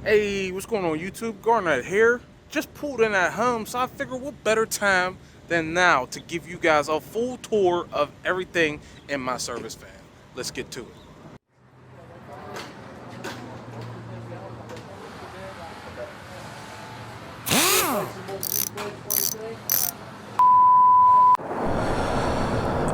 Hey, what's going on YouTube? Garnett here. Just pulled in at home, so I figured what better time than now to give you guys a full tour of everything in my service van. Let's get to it.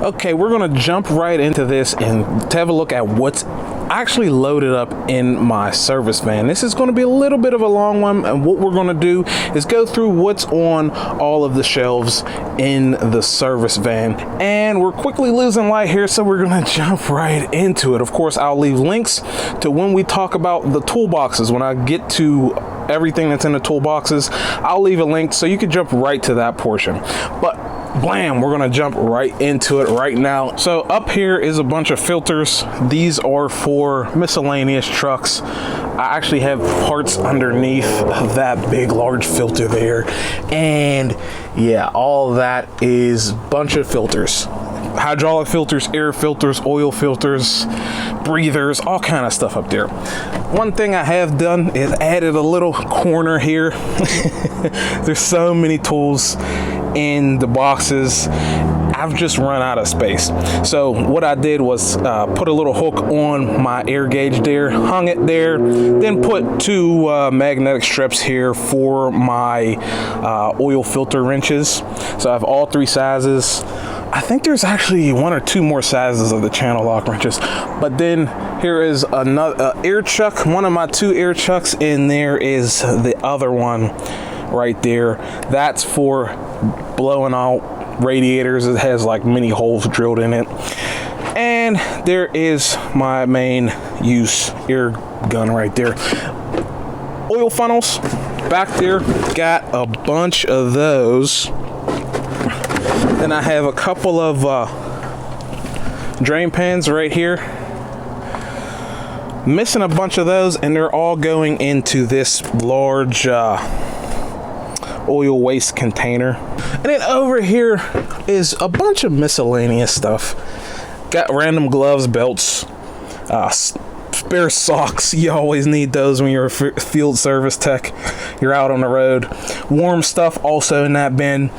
Okay, we're gonna jump right into this and have a look at what's actually loaded up in my service van. This is going to be a little bit of a long one, and what we're going to do is go through what's on all of the shelves in the service van. And we're quickly losing light here, so we're going to jump right into it. Of course, I'll leave links to when we talk about the toolboxes. When I get to everything that's in the toolboxes, I'll leave a link so you can jump right to that portion. But blam, we're gonna jump right into it right now. So up here is a bunch of filters. These are for miscellaneous trucks. I actually have parts underneath that big large filter there, and yeah, all that is a bunch of filters. Hydraulic filters, air filters, oil filters, breathers, all kind of stuff up there. One thing I have done is added a little corner here. There's so many tools in the boxes. I've just run out of space. So what I did was put a little hook on my air gauge there, hung it there, then put two magnetic strips here for my oil filter wrenches. So I have all three sizes. I think there's actually one or two more sizes of the channel lock wrenches. But then here is another air chuck. One of my two air chucks, and there is the other one right there. That's for blowing out radiators. It has like mini holes drilled in it. And there is my main use air gun right there. Oil funnels back there, got a bunch of those. Then I have a couple of drain pans right here. Missing a bunch of those, and they're all going into this large oil waste container. And then over here is a bunch of miscellaneous stuff. Got random gloves, belts, spare socks. You always need those when you're a field service tech. You're out on the road. Warm stuff also in that bin.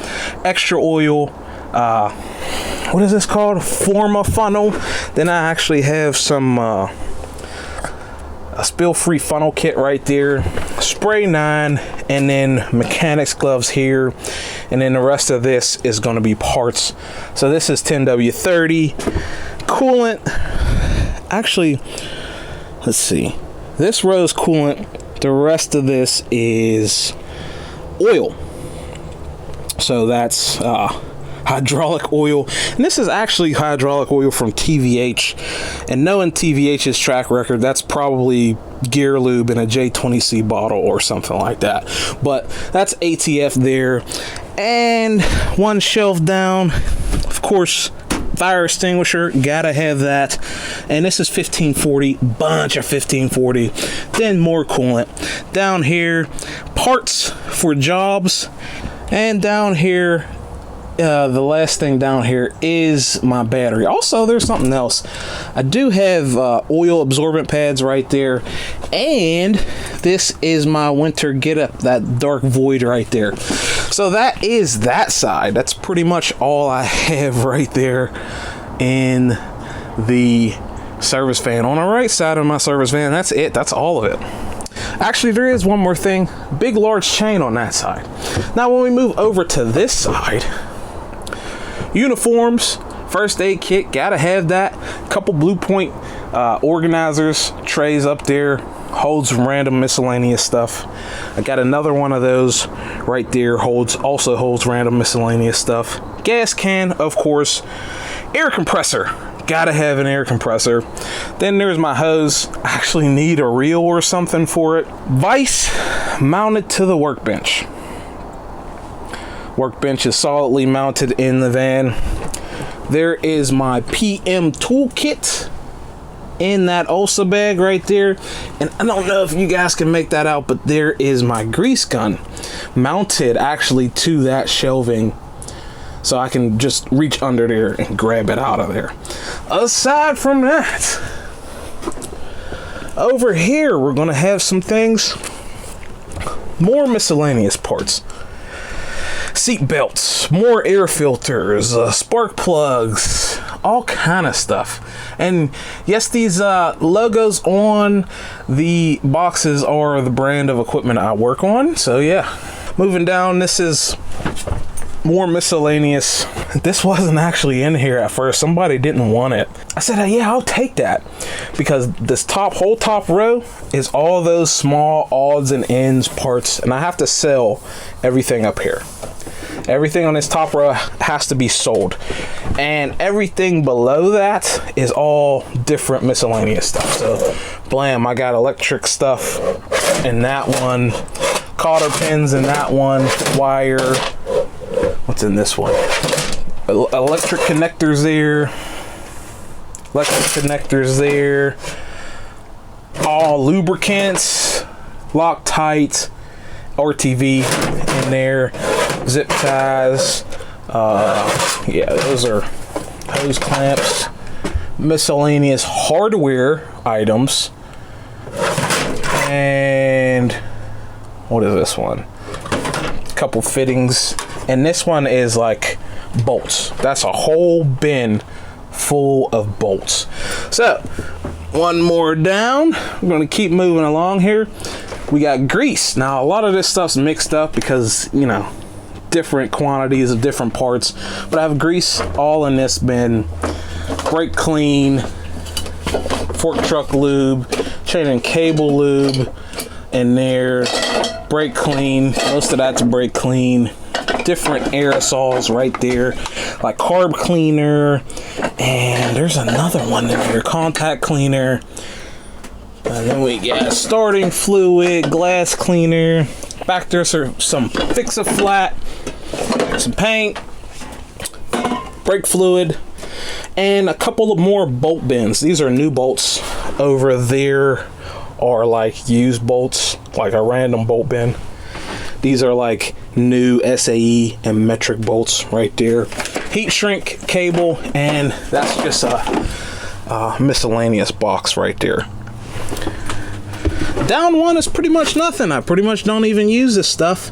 Extra oil. What is this called? Forma funnel. Then I actually have some a spill-free funnel kit right there, spray 9, and then mechanics gloves here, and then the rest of this is going to be parts. So this is 10W30 coolant. Actually, let's see, this row is coolant, the rest of this is oil. So that's hydraulic oil, and this is actually hydraulic oil from TVH, and knowing TVH's track record, that's probably gear lube in a J20C bottle or something like that. But that's ATF there. And one shelf down, of course, fire extinguisher, gotta have that. And this is 1540, bunch of 1540. Then more coolant down here, parts for jobs. And down here, the last thing down here is my battery. Also, there's something else. I do have oil absorbent pads right there, and this is my winter get up, that dark void right there. So that is that side. That's pretty much all I have right there in the service van. On the right side of my service van, that's it. That's all of it. Actually, there is one more thing. Big large chain on that side. Now when we move over to this side, uniforms, first aid kit, gotta have that. Couple Blue Point organizers, trays up there, holds random miscellaneous stuff. I got another one of those right there, also holds random miscellaneous stuff. Gas can, of course. Air compressor, gotta have an air compressor. Then there's my hose. I actually need a reel or something for it. Vise mounted to the workbench. Workbench is solidly mounted in the van. There is my PM toolkit in that Ulsa bag right there. And I don't know if you guys can make that out, but there is my grease gun mounted actually to that shelving. So I can just reach under there and grab it out of there. Aside from that, over here we're gonna have some things more miscellaneous parts. Seat belts, more air filters, spark plugs, all kind of stuff. And yes, these logos on the boxes are the brand of equipment I work on. So yeah, moving down, this is more miscellaneous. This wasn't actually in here at first. Somebody didn't want it. I said, yeah, I'll take that, because this whole top row is all those small odds and ends parts, and I have to sell everything up here. Everything on this top row has to be sold, and everything below that is all different miscellaneous stuff. So blam, I got electric stuff in that one, cotter pins in that one, wire. What's in this one? Electric connectors there, all lubricants, Loctite, RTV in there, zip ties, yeah, those are hose clamps, miscellaneous hardware items, and what is this one? A couple fittings, and this one is like bolts. That's a whole bin full of bolts. So one more down, we're going to keep moving along here. We got grease. Now a lot of this stuff's mixed up because, you know, different quantities of different parts, but I have grease all in this bin. Brake clean, fork truck lube, chain and cable lube in there, brake clean, most of that's brake clean, different aerosols right there, like carb cleaner, and there's another one in here, contact cleaner, and then we got starting fluid, glass cleaner, back there's some fix-a-flat, some paint, brake fluid, and a couple of more bolt bins. These are new bolts. Over there are like used bolts, like a random bolt bin. These are like new SAE and metric bolts right there. Heat shrink cable, and that's just a miscellaneous box right there. Down one is pretty much nothing. I pretty much don't even use this stuff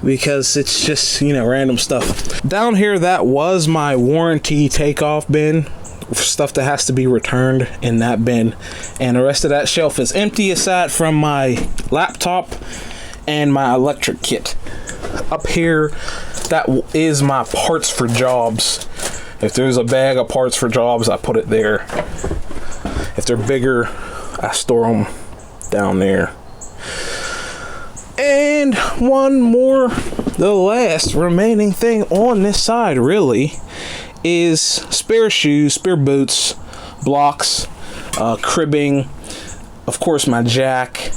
because it's just, you know, random stuff. Down here, that was my warranty takeoff bin, stuff that has to be returned in that bin, and the rest of that shelf is empty aside from my laptop and my electric kit. Up here, that is my parts for jobs. If there's a bag of parts for jobs, I put it there. If they're bigger, I store them down there. And one more, the last remaining thing on this side really is spare shoes, spare boots, blocks, cribbing, of course my jack.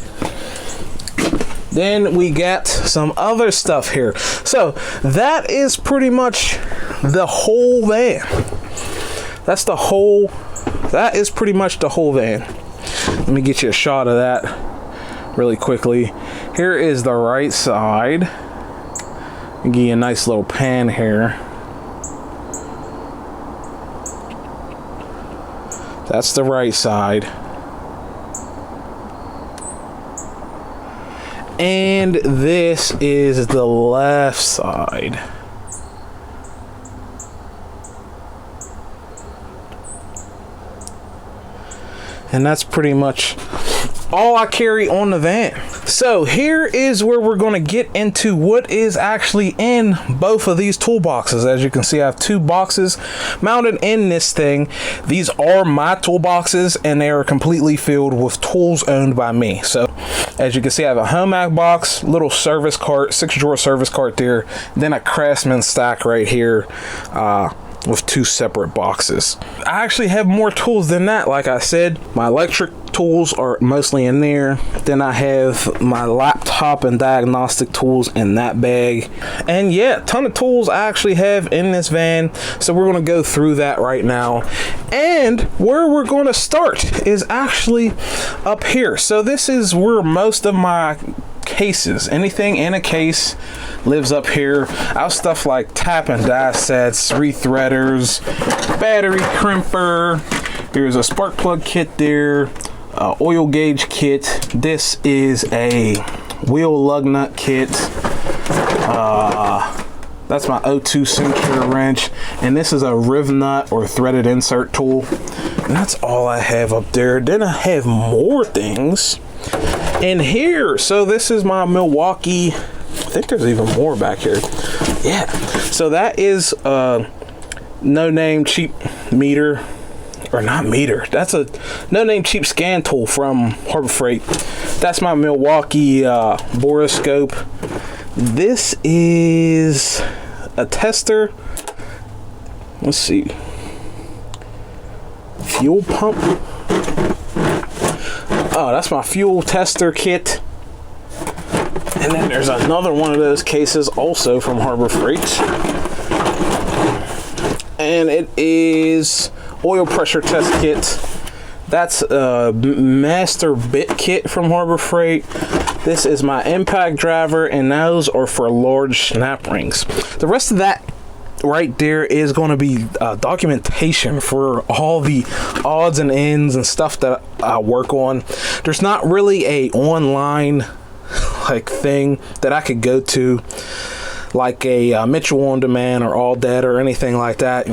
Then we got some other stuff here. So that is pretty much the whole van. That is pretty much the whole van. Let me get you a shot of that really quickly. Here is the right side. I'll give you a nice little pan here. That's the right side. And this is the left side. And that's pretty much all I carry on the van. So here is where we're going to get into what is actually in both of these toolboxes. As you can see, I have two boxes mounted in this thing. These are my toolboxes, and they are completely filled with tools owned by me. So as you can see, I have a home ag box, little service cart, 6-drawer service cart there, then a Craftsman stack right here, with two separate boxes. I actually have more tools than that. Like I said, my electric tools are mostly in there. Then I have my laptop and diagnostic tools in that bag. And yeah, a ton of tools I actually have in this van. So we're going to go through that right now. And where we're going to start is actually up here. So this is where most of my cases, anything in a case, lives up here. I have stuff like tap and die sets, rethreaders, battery crimper. There's a spark plug kit there, oil gauge kit. This is a wheel lug nut kit. That's my O2 Centura wrench, and this is a riv nut or threaded insert tool. And that's all I have up there. Then I have more things in here. So this is my Milwaukee. I think there's even more back here. Yeah. So that is no-name cheap meter, or not meter. That's a no-name cheap scan tool from Harbor Freight. That's my Milwaukee borescope. This is a tester. Let's see. Fuel pump. Oh, that's my fuel tester kit. And then there's another one of those cases also from Harbor Freight. And it is oil pressure test kit. That's a master bit kit from Harbor Freight. This is my impact driver, and those are for large snap rings. The rest of that right there is going to be documentation for all the odds and ends and stuff that I work on. There's not really a online thing that I could go to, like a Mitchell on Demand or All Dead or anything like that.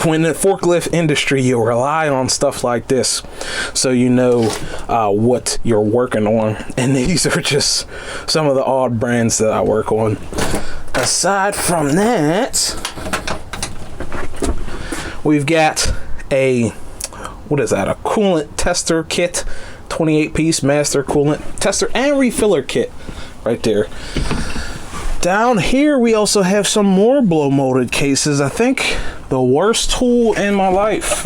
When the forklift industry, you rely on stuff like this, so you know what you're working on. And these are just some of the odd brands that I work on. Aside from that, we've got a, what is that? A coolant tester kit, 28-piece master coolant tester and refiller kit right there. Down here, we also have some more blow molded cases. I think the worst tool in my life.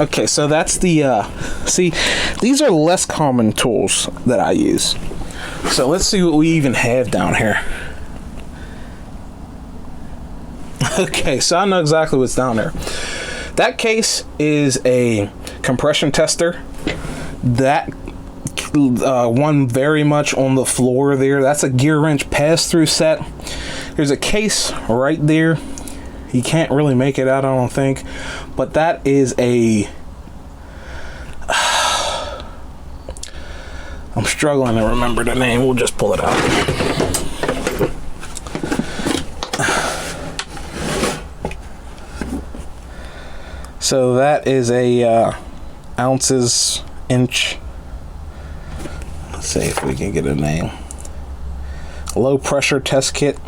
Okay, so that's the, see, these are less common tools that I use. So let's see what we even have down here. Okay, so I know exactly what's down there. That case is a compression tester. That one very much on the floor there. That's a gear wrench pass-through set. There's a case right there. You can't really make it out, I don't think. But that is a... I'm struggling to remember the name. We'll just pull it out. So that is a ounces inch. Let's see if we can get a name. Low pressure test kit.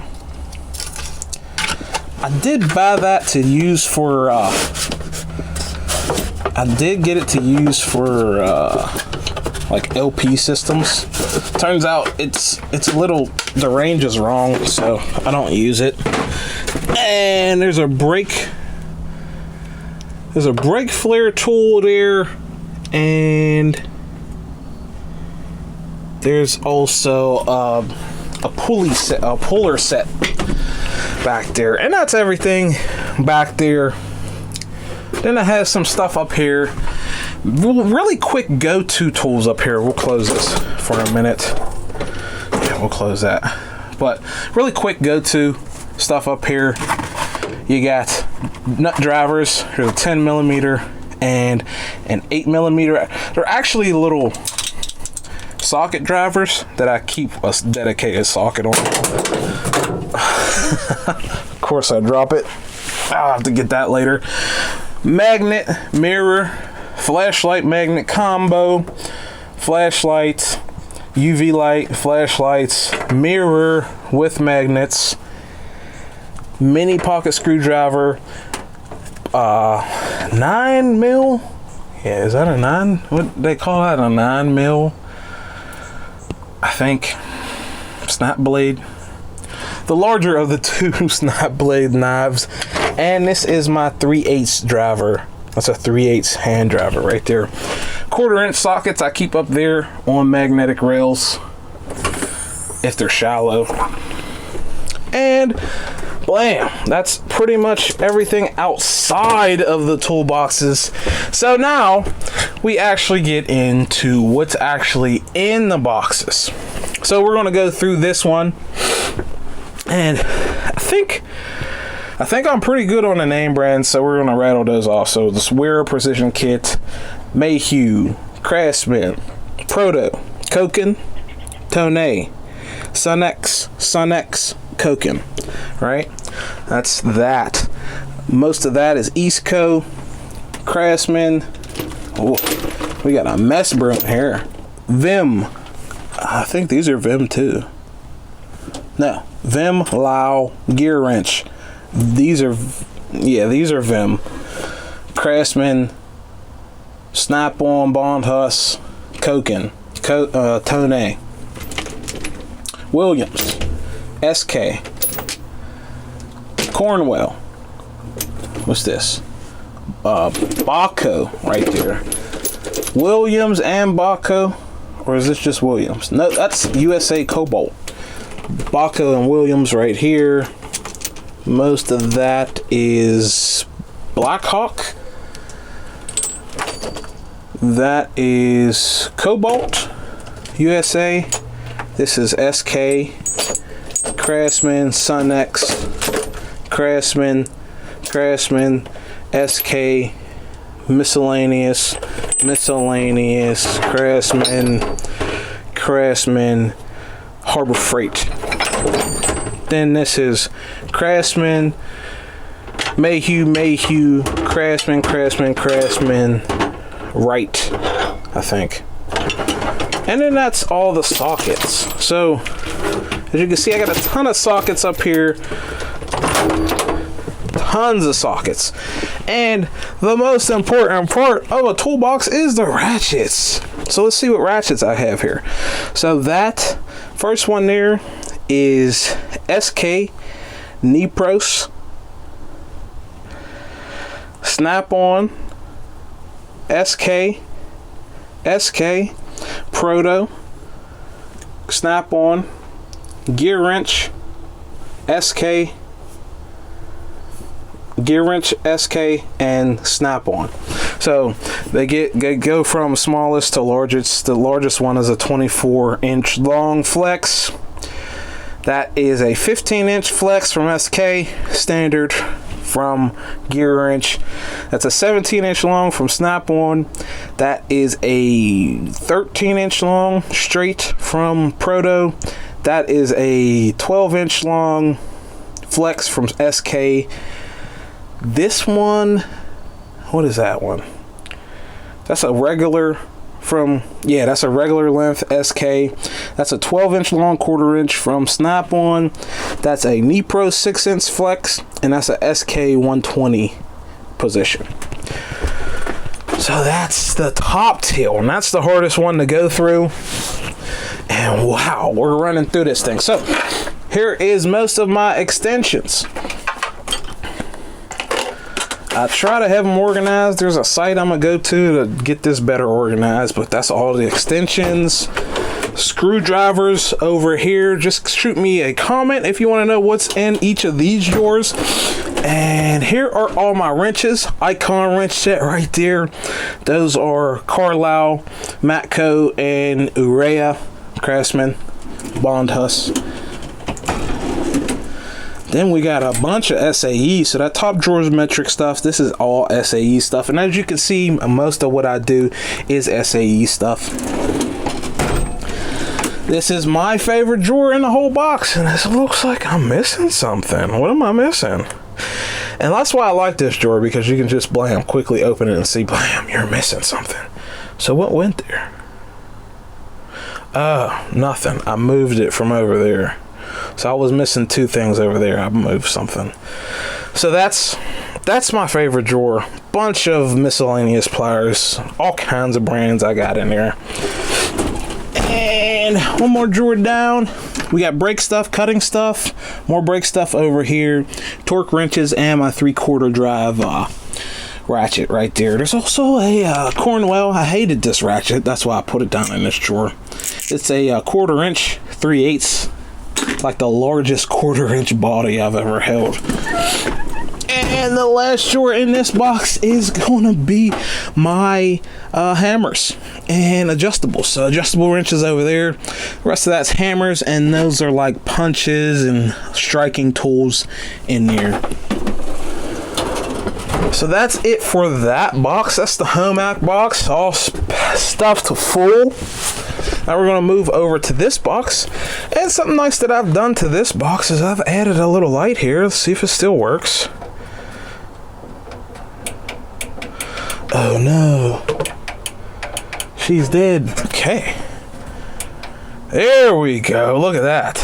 I did buy that to use for I did get it to use for like LP systems. Turns out it's a little, the range is wrong, so I don't use it. And there's a brake flare tool there, and there's also a puller set back there, and that's everything back there. Then I have some stuff up here. Really quick go-to tools up here. We'll close this for a minute. Yeah, we'll close that. But really quick go-to stuff up here. You got nut drivers. There's a 10 millimeter and an 8 millimeter. They're actually little socket drivers that I keep a dedicated socket on. Of course I drop it. I'll have to get that later. Magnet, mirror, flashlight magnet combo, flashlights, UV light, flashlights, mirror with magnets, mini pocket screwdriver, 9 mil. Yeah, is that a 9? What they call that, a 9 mil? I think snap blade. The larger of the two snap blade knives. And this is my 3/8 driver. That's a 3/8 hand driver right there. 1/4 inch sockets I keep up there on magnetic rails if they're shallow. And blam, that's pretty much everything outside of the toolboxes. So now we actually get into what's actually in the boxes. So we're going to go through this one, and I think I'm pretty good on the name brands, so we're going to rattle those off. So the Swear Precision Kit, Mayhew, Craftsman, Proto, Koken, Tone, Sunex, Koken, right? That's that. Most of that is East Co, Craftsman. Oh, we got a mess brewing here. Vim. I think these are Vim too. No, Vim, Lao, Gear Wrench. These are Vim. Craftsman, Snap-on, Bond Huss, Koken, Tone, Williams, SK, Cornwell. What's this? Baco right there. Williams and Baco, or is this just Williams? No, that's USA Cobalt. Baco and Williams right here. Most of that is Blackhawk. That is Cobalt, USA. This is SK, Craftsman, Sunex, Craftsman, SK, miscellaneous, Craftsman, Harbor Freight. Then this is Craftsman, Mayhew, Craftsman, Right, I think. And then that's all the sockets. So, as you can see, I got a ton of sockets up here. Tons of sockets. And the most important part of a toolbox is the ratchets. So let's see what ratchets I have here. So that first one there is SK Nipros, Snap-on, SK Proto, Snap-on, Gear Wrench, SK, and Snap-on. So they go from smallest to largest. The largest one is a 24-inch long flex. That is a 15-inch flex from SK standard from Gear Wrench. That's a 17-inch long from Snap-on. That is a 13-inch long straight from Proto. That is a 12-inch long flex from SK. This one, what is that one? That's a regular that's a regular length SK. That's a 12-inch long 1/4 inch from Snap-on. That's a Nipro 6-inch flex, and that's a SK 120 position. So that's the top tail, and that's the hardest one to go through. And wow, we're running through this thing. So here is most of my extensions. I try to have them organized. There's a site I'm gonna go to get this better organized, but that's all the extensions. Screwdrivers over here. Just shoot me a comment if you want to know what's in each of these drawers. And here are all my wrenches. Icon wrench set right there. Those are Carlisle, Matco, and Urea, Craftsman, Bond Huss. Then we got a bunch of SAE. So that top drawer is metric stuff. This is all SAE stuff. And as you can see, most of what I do is SAE stuff. This is my favorite drawer in the whole box. And this looks like I'm missing something. What am I missing? And that's why I like this drawer, because you can just blam, quickly open it and see, blam, you're missing something. So what went there? Nothing. I moved it from over there. So I was missing two things over there. I moved something. So that's my favorite drawer. Bunch of miscellaneous pliers, all kinds of brands I got in there. And one more drawer down, we got brake stuff, cutting stuff, more brake stuff over here, torque wrenches, and my 3/4 drive ratchet right there. There's also a Cornwell. I hated this ratchet, that's why I put it down in this drawer. It's a 1/4 inch 3/8, like the largest 1/4 inch body I've ever held. And the last drawer in this box is gonna be my hammers and adjustables. So adjustable wrenches over there. The rest of that's hammers, and those are like punches and striking tools in there. So that's it for that box. That's the Home Ec box, all stuffed full. Now we're going to move over to this box. And something nice that I've done to this box is I've added a little light here. Let's see if it still works. Oh no. She's dead. Okay. There we go. Look at that.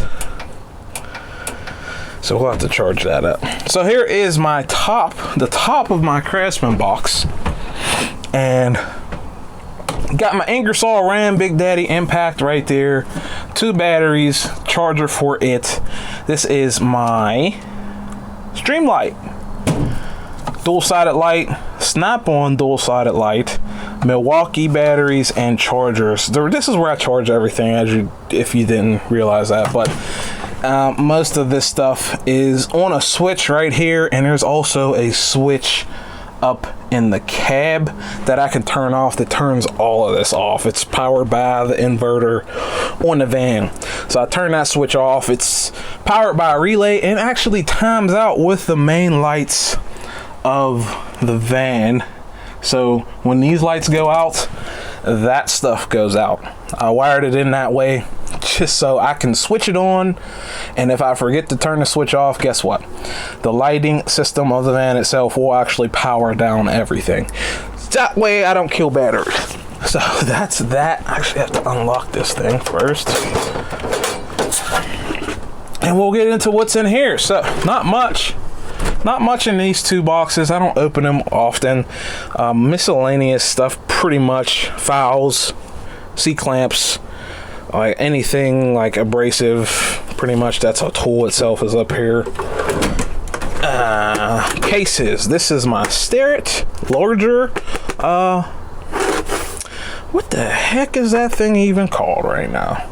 So we'll have to charge that up. So here is my the top of my Craftsman box. And got my Ingersoll Rand Big Daddy Impact right there. 2 batteries, charger for it. This is my Streamlight. Dual-sided light, snap-on dual-sided light, Milwaukee batteries, and chargers. This is where I charge everything, if you didn't realize that. But most of this stuff is on a switch right here, and there's also a switch up in the cab that I can turn off that turns all of this off. It's powered by the inverter on the van. So I turn that switch off. It's powered by a relay and actually times out with the main lights of the van. So when these lights go out, that stuff goes out. I wired it in that way just so I can switch it on, and if I forget to turn the switch off, guess what? The lighting system of the van itself will actually power down everything. That way I don't kill batteries. So that's that. I actually have to unlock this thing first. And we'll get into what's in here. So not much in these 2 boxes. I don't open them often. Miscellaneous stuff, pretty much. Files, C-clamps, like anything like abrasive, pretty much. That's how tool itself is up here. Cases. This is my Starrett larger. What the heck is that thing even called right now?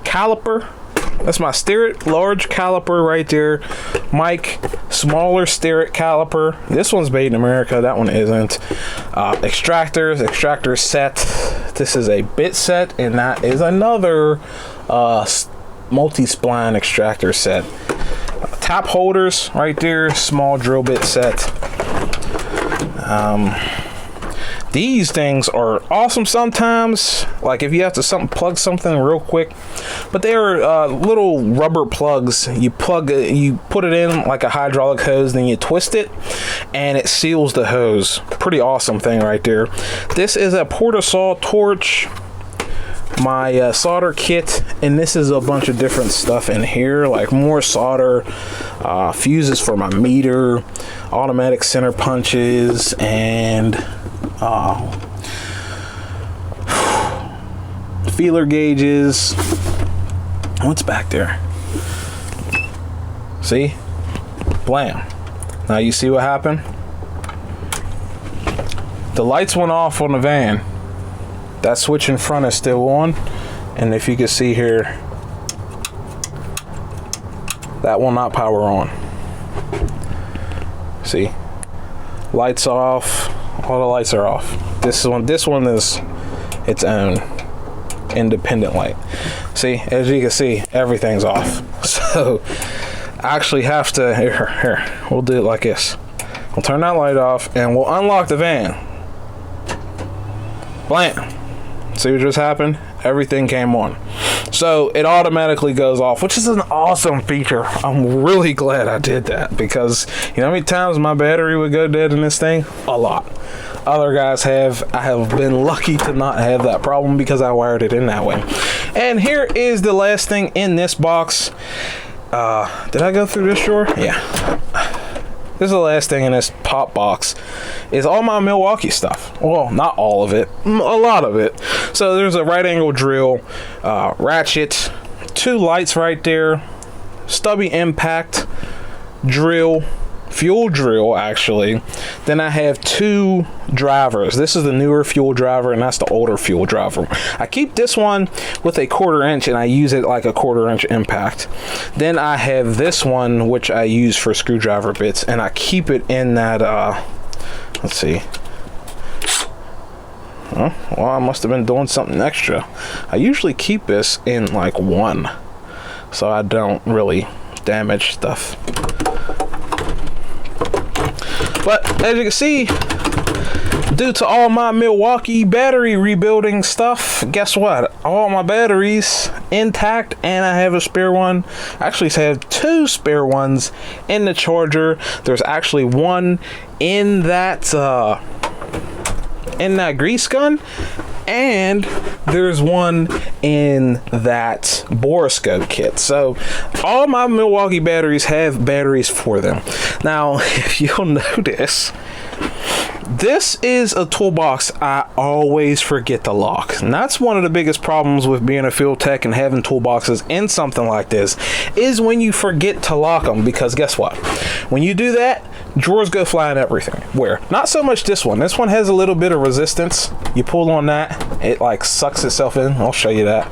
Caliper. That's my Starrett large caliper right there. Mike, smaller Starrett caliper. This one's made in America. That one isn't. Extractor set. This is a bit set, and that is another multi-spline extractor set. Tap holders right there. Small drill bit set. These things are awesome sometimes, like if you have to plug something real quick, but they are little rubber plugs. You put it in like a hydraulic hose, then you twist it and it seals the hose. Pretty awesome thing right there. This is a Portasaw torch, my solder kit, and this is a bunch of different stuff in here, like more solder, fuses for my meter, automatic center punches, and feeler gauges. What's back there? See? Blam. Now you see what happened? The lights went off on the van. That switch in front is still on, and if you can see here, that will not power on. See? Lights off. All the lights are off. This one is its own independent light. See, as you can see, everything's off. So I actually have to here. We'll do it like this. We'll turn that light off and we'll unlock the van. Blam. See what just happened? Everything came on. So it automatically goes off, which is an awesome feature. I'm really glad I did that, because you know how many times my battery would go dead in this thing? A lot. Other guys have. I have been lucky to not have that problem because I wired it in that way. And here is the last thing in this box. Did I go through this drawer? Yeah. This is the last thing in this pop box, is all my Milwaukee stuff. Well, not all of it, a lot of it. So there's a right angle drill, ratchet, 2 lights right there, stubby impact drill, fuel drill actually. Then I have 2 drivers. This is the newer fuel driver and that's the older fuel driver. I keep this one with a 1/4 inch and I use it like a 1/4 inch impact. Then I have this one which I use for screwdriver bits, and I keep it in that let's see. Well, I must have been doing something extra. I usually keep this in like 1 so I don't really damage stuff. But as you can see, due to all my Milwaukee battery rebuilding stuff, guess what? All my batteries intact, and I have a spare one. I actually have 2 spare ones in the charger. There's actually one in that grease gun, and there's one in that borescope kit. So all my Milwaukee batteries have batteries for them. Now, if you'll notice, this is a toolbox I always forget to lock. And that's one of the biggest problems with being a field tech and having toolboxes in something like this, is when you forget to lock them. Because guess what? When you do that, drawers go flying everything. Where? Not so much this one. This one has a little bit of resistance. You pull on that, it like sucks itself in. I'll show you that.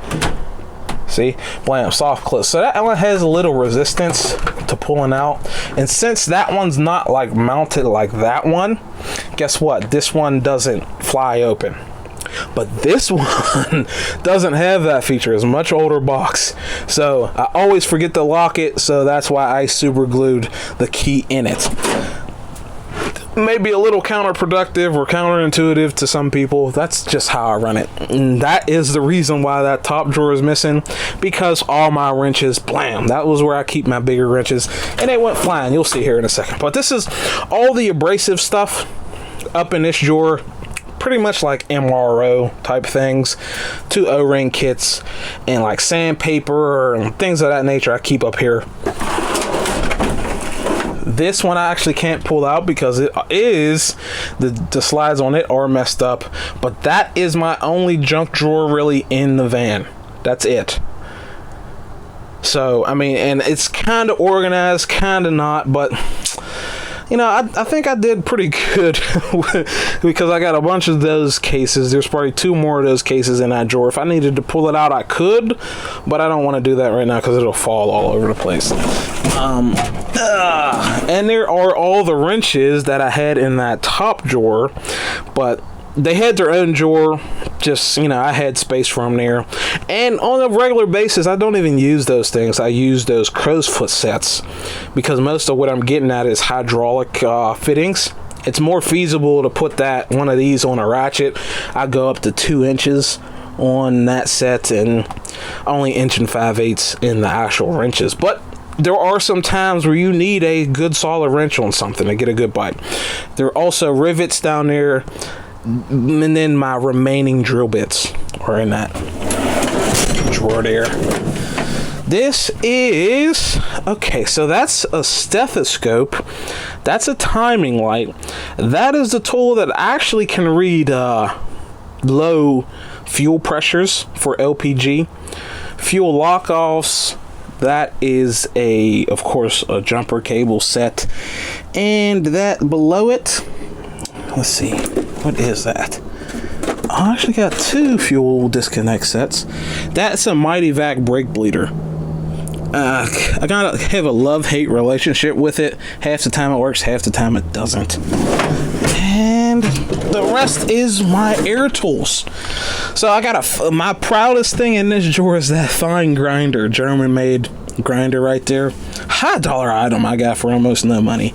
See? Blam, soft close. So that one has a little resistance to pulling out. And since that one's not like mounted like that one, guess what? This one doesn't fly open. But this one doesn't have that feature. It's a much older box. So I always forget to lock it. So that's why I super glued the key in it. Maybe a little counterproductive or counterintuitive to some people. That's just how I run it. And that is the reason why that top drawer is missing, because all my wrenches, blam, that was where I keep my bigger wrenches, and they went flying. You'll see here in a second. But this is all the abrasive stuff up in this drawer. Pretty much like MRO type things, 2 O-ring kits, and like sandpaper and things of that nature I keep up here. This one I actually can't pull out because it is the slides on it are messed up, but that is my only junk drawer really in the van. That's it. So I mean, and it's kind of organized, kind of not, but you know, I think I did pretty good because I got a bunch of those cases. There's probably 2 more of those cases in that drawer. If I needed to pull it out, I could, but I don't want to do that right now because it'll fall all over the place. And there are all the wrenches that I had in that top drawer, but they had their own drawer. Just, you know, I had space for them there. And on a regular basis, I don't even use those things. I use those crow's foot sets because most of what I'm getting at is hydraulic fittings. It's more feasible to put one of these on a ratchet. I go up to 2 inches on that set and only 1 5/8 in the actual wrenches. But there are some times where you need a good solid wrench on something to get a good bite. There are also rivets down there. And then my remaining drill bits are in that drawer there. This is, okay, so that's a stethoscope. That's a timing light. That is the tool that actually can read low fuel pressures for LPG. Fuel lock-offs. That is of course, a jumper cable set. And that below it, let's see. What is that? I actually got 2 fuel disconnect sets. That's a Mighty Vac brake bleeder. I gotta have a love-hate relationship with it. Half the time it works, half the time it doesn't. And the rest is my air tools. So I got my proudest thing in this drawer is that fine grinder, German-made grinder right there. High dollar item I got for almost no money.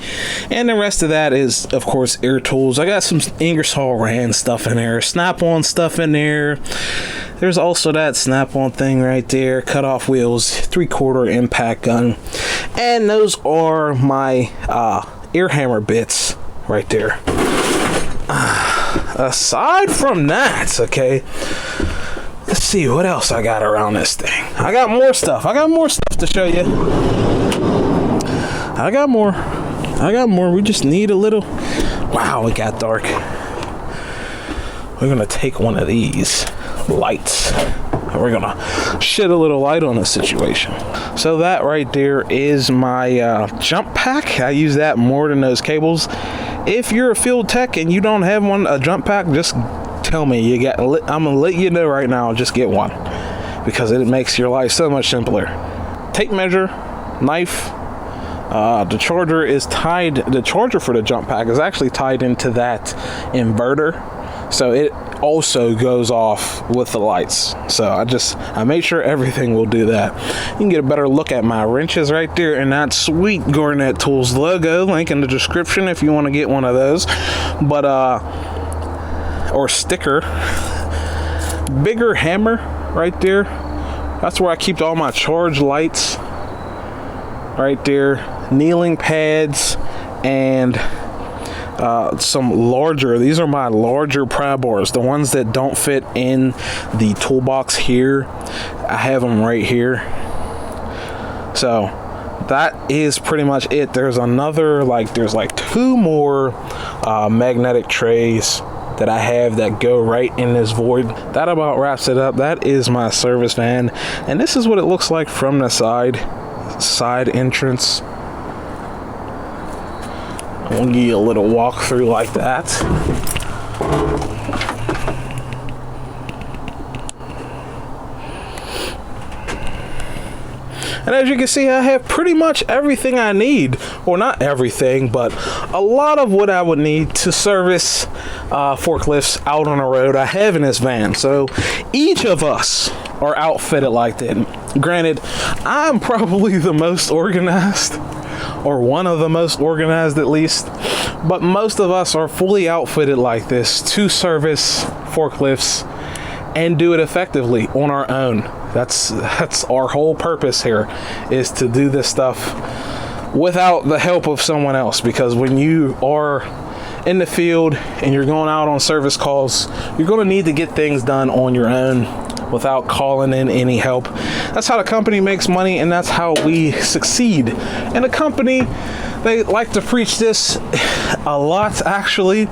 And the rest of that is, of course, air tools. I got some Ingersoll Rand stuff in there, snap-on stuff in there. There's also that snap-on thing right there, cut-off wheels, 3/4 impact gun. And those are my air hammer bits right there. Aside from that, okay, let's see what else I got around this thing. I got more stuff. I got more stuff to show you. I got more. We just need a little. Wow, it got dark. We're gonna take one of these lights and we're gonna shed a little light on the situation. So that right there is my jump pack. I use that more than those cables. If you're a field tech and you don't have a jump pack, just tell me. I'm gonna let you know right now. Just get one because it makes your life so much simpler. Tape measure, knife. The charger is tied. The charger for the jump pack is actually tied into that inverter, so it also goes off with the lights. So I made sure everything will do that. You can get a better look at my wrenches right there and that sweet Garnett-Tools logo. Link in the description if you want to get one of those. But or sticker. Bigger hammer right there. That's where I keep all my charge lights. Right there. Kneeling pads and some larger, these are my larger pry bars, the ones that don't fit in the toolbox here. I have them right here. So that is pretty much it. There's another, there's like 2 more magnetic trays that I have that go right in this void. That about wraps it up. That is my service van, and this is what it looks like from the side entrance. We'll give you a little walkthrough like that. And as you can see, I have pretty much everything I need. Well, not everything, but a lot of what I would need to service forklifts out on the road I have in this van. So each of us are outfitted like that. Granted, I'm probably the most organized, or one of the most organized at least, but most of us are fully outfitted like this to service forklifts and do it effectively on our own. That's our whole purpose here, is to do this stuff without the help of someone else. Because when you are in the field and you're going out on service calls, you're going to need to get things done on your own without calling in any help. That's how the company makes money, and that's how we succeed. And the company, they like to preach this a lot, actually.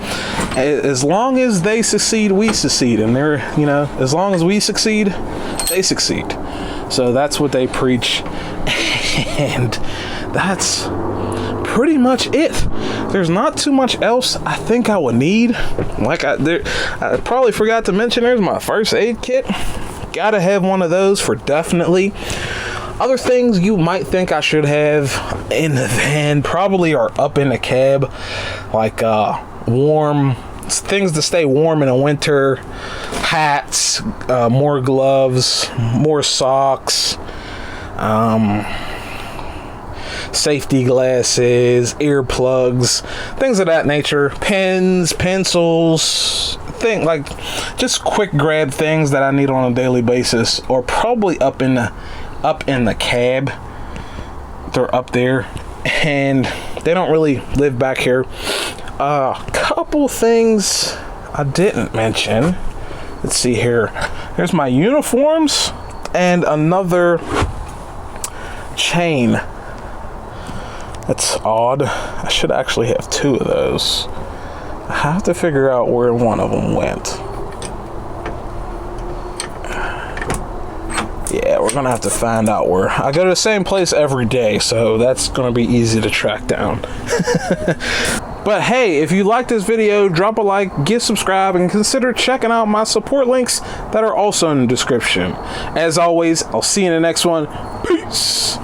As long as they succeed, we succeed. And they're, as long as we succeed, they succeed. So that's what they preach. And that's pretty much it. There's not too much else I think I would need. I probably forgot to mention, there's my first aid kit. Gotta have one of those for definitely. Other things you might think I should have in the van probably are up in the cab, like warm things to stay warm in the winter, hats, more gloves, more socks, safety glasses, earplugs, things of that nature, pens, pencils, just quick grab things that I need on a daily basis, or probably up in the cab. They're up there, and they don't really live back here. Couple things I didn't mention. Let's see here. There's my uniforms and another chain. That's odd. I should actually have 2 of those. I have to figure out where one of them went. Yeah, we're gonna have to find out where. I go to the same place every day, so that's gonna be easy to track down. But hey, if you like this video, drop a like, get subscribed, and consider checking out my support links that are also in the description. As always, I'll see you in the next one. Peace!